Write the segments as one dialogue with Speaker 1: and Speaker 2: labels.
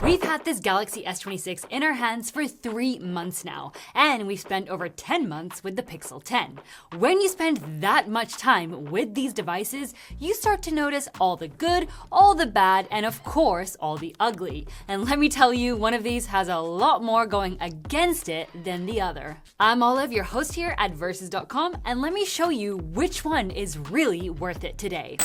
Speaker 1: We've had this Galaxy S26 in our hands for 3 months now, and we've spent over 10 months with the Pixel 10. When you spend that much time with these devices, you start to notice all the good, all the bad, and of course, all the ugly. And let me tell you, one of these has a lot more going against it than the other. I'm Olive, your host here at Versus.com, and let me show you which one is really worth it today.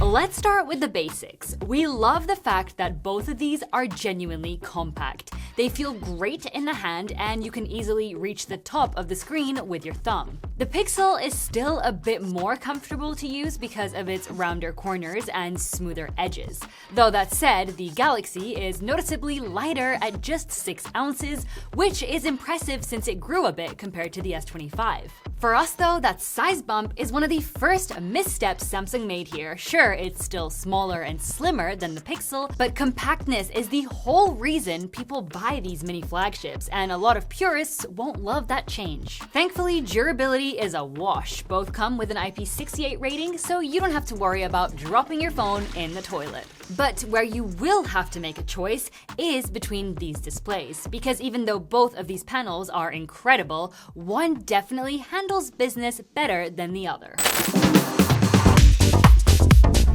Speaker 1: Let's start with the basics. We love the fact that both of these are genuinely compact. They feel great in the hand and you can easily reach the top of the screen with your thumb. The Pixel is still a bit more comfortable to use because of its rounder corners and smoother edges. Though that said, the Galaxy is noticeably lighter at just 6 ounces, which is impressive since it grew a bit compared to the S25. For us though, that size bump is one of the first missteps Samsung made here. Sure, it's still smaller and slimmer than the Pixel, but compactness is the whole reason people buy these mini flagships, and a lot of purists won't love that change. Thankfully, durability is a wash. Both come with an IP68 rating, so you don't have to worry about dropping your phone in the toilet. But where you will have to make a choice is between these displays, because even though both of these panels are incredible, one definitely handles business better than the other.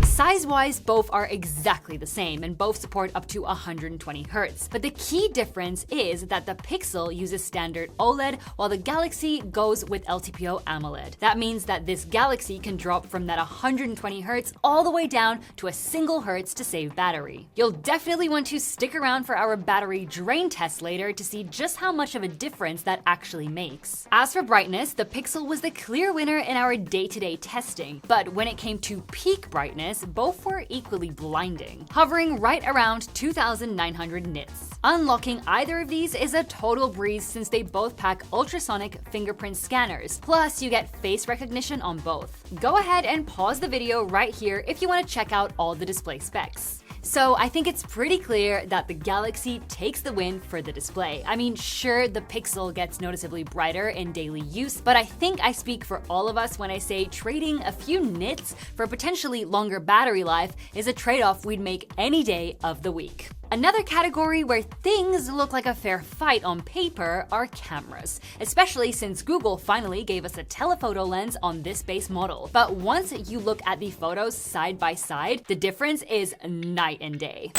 Speaker 1: Size-wise, both are exactly the same and both support up to 120 Hz. But the key difference is that the Pixel uses standard OLED while the Galaxy goes with LTPO AMOLED. That means that this Galaxy can drop from that 120 Hz all the way down to a single Hertz to save battery. You'll definitely want to stick around for our battery drain test later to see just how much of a difference that actually makes. As for brightness, the Pixel was the clear winner in our day-to-day testing, but when it came to peak brightness, both were equally blinding, hovering right around 2,900 nits. Unlocking either of these is a total breeze since they both pack ultrasonic fingerprint scanners, plus you get face recognition on both. Go ahead and pause the video right here if you want to check out all the display specs. So I think it's pretty clear that the Galaxy takes the win for the display. I mean, sure, the Pixel gets noticeably brighter in daily use, but I think I speak for all of us when I say trading a few nits for potentially longer battery life is a trade-off we'd make any day of the week. Another category where things look like a fair fight on paper are cameras, especially since Google finally gave us a telephoto lens on this base model. But once you look at the photos side by side, the difference is night and day.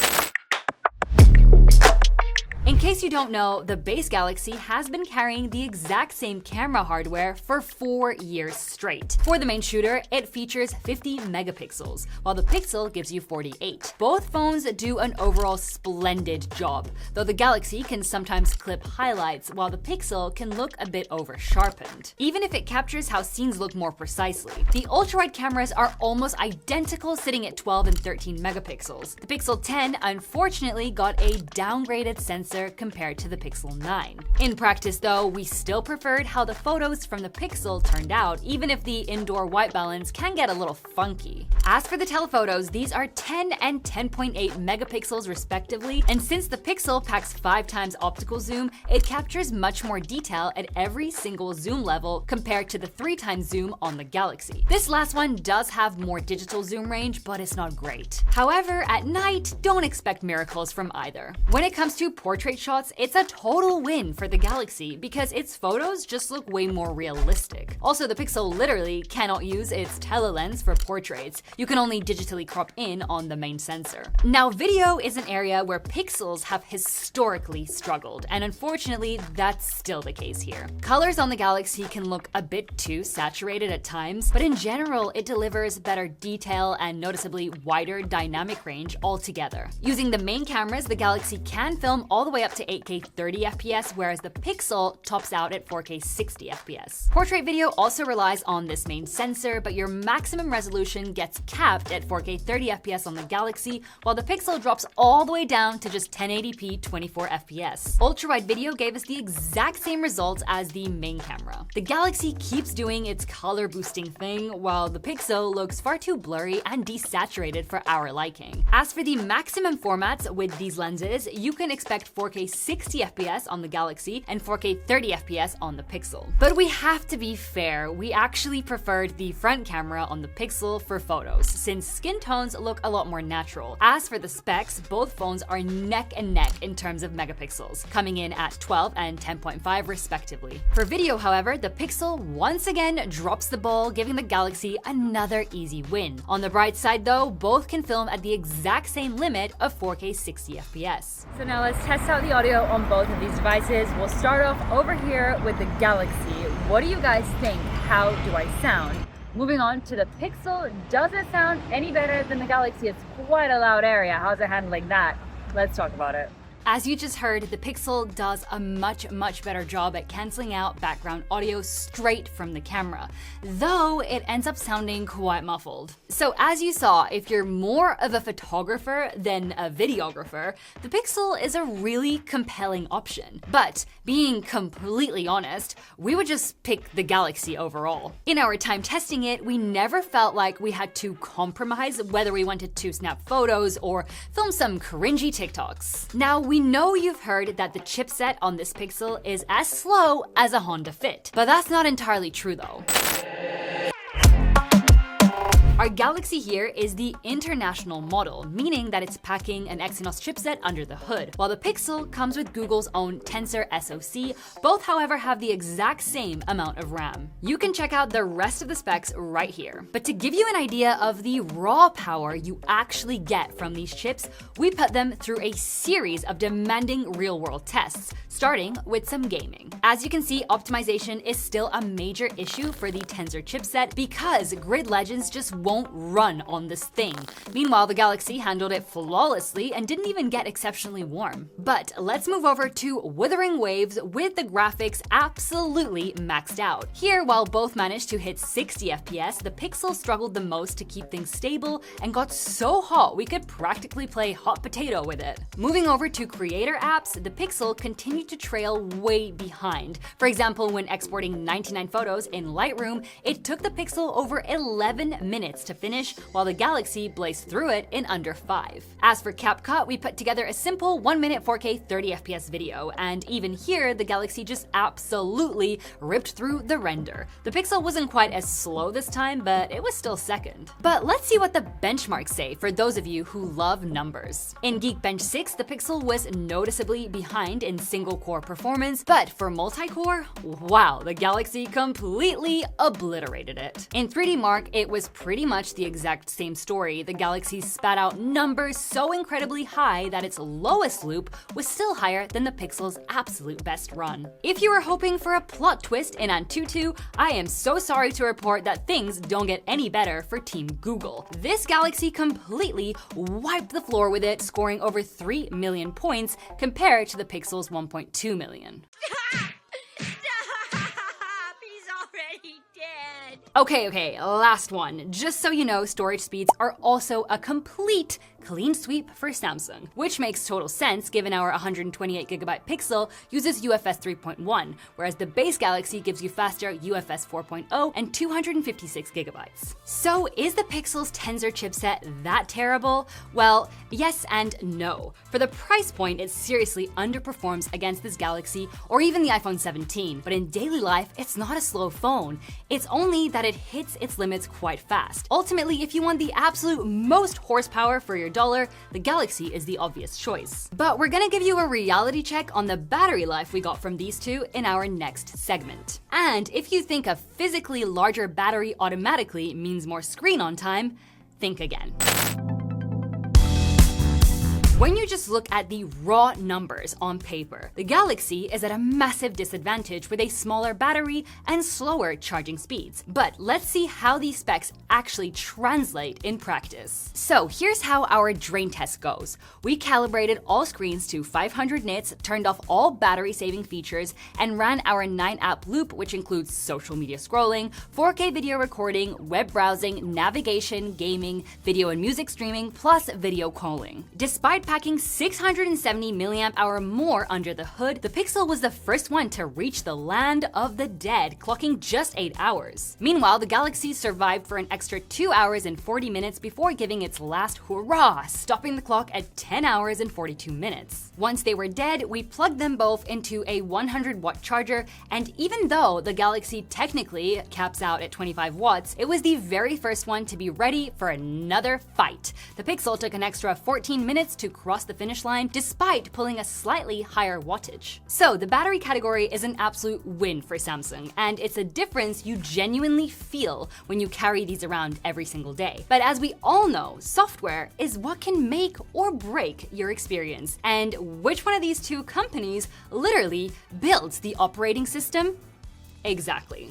Speaker 1: In case you don't know, the base Galaxy has been carrying the exact same camera hardware for 4 years straight. For the main shooter, it features 50 megapixels, while the Pixel gives you 48. Both phones do an overall splendid job, though the Galaxy can sometimes clip highlights, while the Pixel can look a bit over-sharpened. Even if it captures how scenes look more precisely, the ultra-wide cameras are almost identical, sitting at 12 and 13 megapixels. The Pixel 10 unfortunately got a downgraded sensor compared to the Pixel 9. In practice though, we still preferred how the photos from the Pixel turned out, even if the indoor white balance can get a little funky. As for the telephotos, these are 10 and 10.8 megapixels respectively, and since the Pixel packs 5 times optical zoom, it captures much more detail at every single zoom level compared to the 3 times zoom on the Galaxy. This last one does have more digital zoom range, but it's not great. However, at night, don't expect miracles from either. When it comes to portrait shots, it's a total win for the Galaxy because its photos just look way more realistic. Also, the Pixel literally cannot use its telelens for portraits. You can only digitally crop in on the main sensor. Now, video is an area where Pixels have historically struggled, and unfortunately, that's still the case here. Colors on the Galaxy can look a bit too saturated at times, but in general, it delivers better detail and noticeably wider dynamic range altogether. Using the main cameras, the Galaxy can film all the way up to 8K 30 FPS, whereas the Pixel tops out at 4K 60 FPS. Portrait video also relies on this main sensor, but your maximum resolution gets capped at 4K 30 FPS on the Galaxy, while the Pixel drops all the way down to just 1080p 24 FPS. Ultra-wide video gave us the exact same results as the main camera. The Galaxy keeps doing its color boosting thing, while the Pixel looks far too blurry and desaturated for our liking. As for the maximum formats with these lenses, you can expect 4K 60 FPS on the Galaxy and 4K 30 FPS on the Pixel. But we have to be fair, we actually preferred the front camera on the Pixel for photos, since skin tones look a lot more natural. As for the specs, both phones are neck and neck in terms of megapixels, coming in at 12 and 10.5 respectively. For video, however, the Pixel once again drops the ball, giving the Galaxy another easy win. On the bright side though, both can film at the exact same limit of 4K 60 FPS. So now let's test out the audio on both of these devices. We'll start off over here with the Galaxy. What do you guys think? How do I sound? Moving on to the Pixel, does it sound any better than the Galaxy? It's quite a loud area. How's it handling that? Let's talk about it. As you just heard, the Pixel does a much better job at cancelling out background audio straight from the camera, though it ends up sounding quite muffled. So as you saw, if you're more of a photographer than a videographer, the Pixel is a really compelling option. But being completely honest, we would just pick the Galaxy overall. In our time testing it, we never felt like we had to compromise whether we wanted to snap photos or film some cringy TikToks. Now, we know you've heard that the chipset on this Pixel is as slow as a Honda Fit, but that's not entirely true though. Our Galaxy here is the international model, meaning that it's packing an Exynos chipset under the hood, while the Pixel comes with Google's own Tensor SoC. Both, however, have the exact same amount of RAM. You can check out the rest of the specs right here. But to give you an idea of the raw power you actually get from these chips, we put them through a series of demanding real-world tests, starting with some gaming. As you can see, optimization is still a major issue for the Tensor chipset because Grid Legends just won't run on this thing. Meanwhile, the Galaxy handled it flawlessly and didn't even get exceptionally warm. But let's move over to Wuthering Waves with the graphics absolutely maxed out. Here, while both managed to hit 60 FPS, the Pixel struggled the most to keep things stable and got so hot we could practically play hot potato with it. Moving over to creator apps, the Pixel continued to trail way behind. For example, when exporting 99 photos in Lightroom, it took the Pixel over 11 minutes to finish, while the Galaxy blazed through it in under 5. As for CapCut, we put together a simple 1-minute 4K 30 FPS video, and even here, the Galaxy just absolutely ripped through the render. The Pixel wasn't quite as slow this time, but it was still second. But let's see what the benchmarks say for those of you who love numbers. In Geekbench 6, the Pixel was noticeably behind in single-core performance, but for multi-core, wow, the Galaxy completely obliterated it. In 3D Mark, it was pretty much the exact same story. The Galaxy spat out numbers so incredibly high that its lowest loop was still higher than the Pixel's absolute best run. If you were hoping for a plot twist in Antutu, I am so sorry to report that things don't get any better for Team Google. This Galaxy completely wiped the floor with it, scoring over 3 million points compared to the Pixel's 1.2 million. Okay, last one. Just so you know, storage speeds are also a complete clean sweep for Samsung, which makes total sense given our 128GB Pixel uses UFS 3.1, whereas the base Galaxy gives you faster UFS 4.0 and 256GB. So is the Pixel's Tensor chipset that terrible? Well, yes and no. For the price point, it seriously underperforms against this Galaxy or even the iPhone 17, but in daily life, it's not a slow phone. It's only that it hits its limits quite fast. Ultimately, if you want the absolute most horsepower for your dollar, the Galaxy is the obvious choice. But we're gonna give you a reality check on the battery life we got from these two in our next segment. And if you think a physically larger battery automatically means more screen on time, think again. When you just look at the raw numbers on paper, the Galaxy is at a massive disadvantage with a smaller battery and slower charging speeds. But let's see how these specs actually translate in practice. So here's how our drain test goes. We calibrated all screens to 500 nits, turned off all battery-saving features, and ran our 9-app loop, which includes social media scrolling, 4K video recording, web browsing, navigation, gaming, video and music streaming, plus video calling. Despite packing 670 mAh more under the hood, the Pixel was the first one to reach the land of the dead, clocking just 8 hours. Meanwhile, the Galaxy survived for an extra 2 hours and 40 minutes before giving its last hurrah, stopping the clock at 10 hours and 42 minutes. Once they were dead, we plugged them both into a 100-watt charger, and even though the Galaxy technically caps out at 25 watts, it was the very first one to be ready for another fight. The Pixel took an extra 14 minutes to cross the finish line, despite pulling a slightly higher wattage. So the battery category is an absolute win for Samsung, and it's a difference you genuinely feel when you carry these around every single day. But as we all know, software is what can make or break your experience. And which one of these two companies literally builds the operating system? Exactly.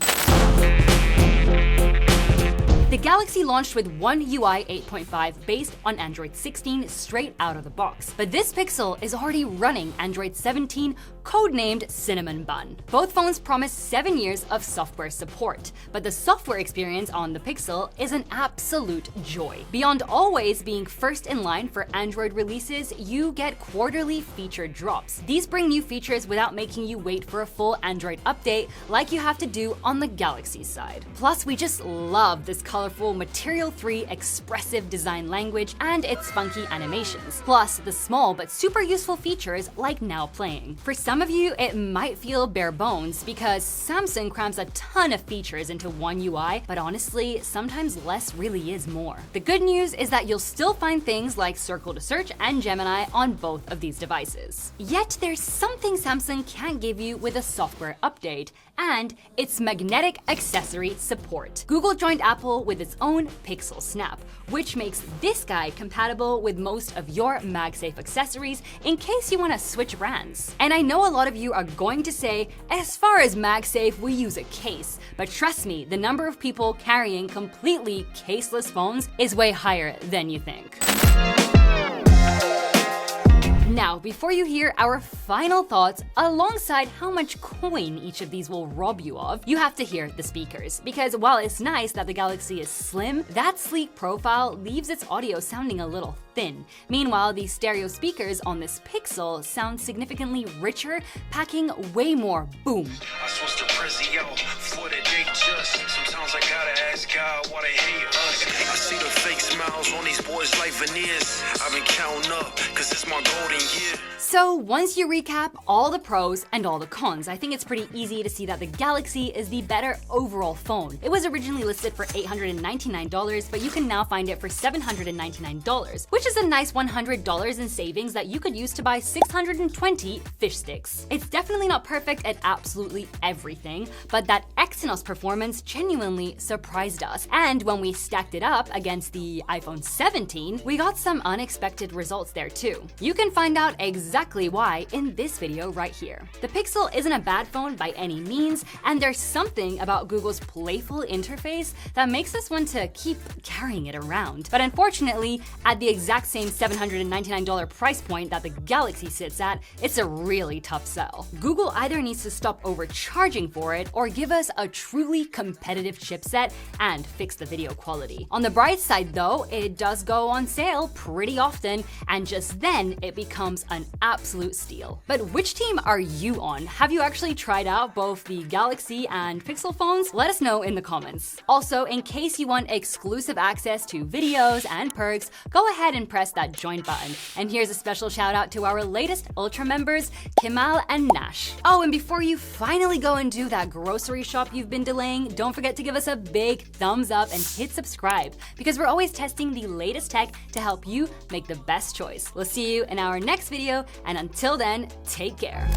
Speaker 1: The Galaxy launched with One UI 8.5 based on Android 16 straight out of the box. But this Pixel is already running Android 17, codenamed Cinnamon Bun. Both phones promise 7 years of software support, but the software experience on the Pixel is an absolute joy. Beyond always being first in line for Android releases, you get quarterly feature drops. These bring new features without making you wait for a full Android update like you have to do on the Galaxy side. Plus, we just love this colorful Material 3 expressive design language and its funky animations. Plus, the small but super useful features like Now Playing. For some of you, it might feel bare bones because Samsung crams a ton of features into One UI, but honestly, sometimes less really is more. The good news is that you'll still find things like Circle to Search and Gemini on both of these devices. Yet there's something Samsung can't give you with a software update, and it's magnetic accessory support. Google joined Apple with its own Pixel Snap, which makes this guy compatible with most of your MagSafe accessories in case you want to switch brands. And I know a lot of you are going to say, as far as MagSafe, we use a case, but trust me, the number of people carrying completely caseless phones is way higher than you think. Now, before you hear our final thoughts alongside how much coin each of these will rob you of, you have to hear the speakers. Because while it's nice that the Galaxy is slim, that sleek profile leaves its audio sounding a little thin. Meanwhile, the stereo speakers on this Pixel sound significantly richer, packing way more boom. Sometimes I gotta ask God why they hate us. I see the fake smiles on these boys like veneers. I've been counting up, cause it's my golden year. So once you recap all the pros and all the cons, I think it's pretty easy to see that the Galaxy is the better overall phone. It was originally listed for $899, but you can now find it for $799, which is a nice $100 in savings that you could use to buy 620 fish sticks. It's definitely not perfect at absolutely everything, but that Exynos performance genuinely surprised us. And when we stacked it up against the iPhone 17, we got some unexpected results there too. You can find out exactly why in this video right here. The Pixel isn't a bad phone by any means, and there's something about Google's playful interface that makes us want to keep carrying it around. But unfortunately, at the exact same $799 price point that the Galaxy sits at, it's a really tough sell. Google either needs to stop overcharging for it or give us a truly competitive chipset and fix the video quality. On the bright side though, it does go on sale pretty often, and just then it becomes an absolute steal. But which team are you on? Have you actually tried out both the Galaxy and Pixel phones? Let us know in the comments. Also, in case you want exclusive access to videos and perks, go ahead and press that join button. And here's a special shout out to our latest Ultra members, Kemal and Nash. Oh, and before you finally go and do that grocery shop you've been delaying, don't forget to give us a big thumbs up and hit subscribe, because we're always testing the latest tech to help you make the best choice. We'll see you in our next video, and until then, take care.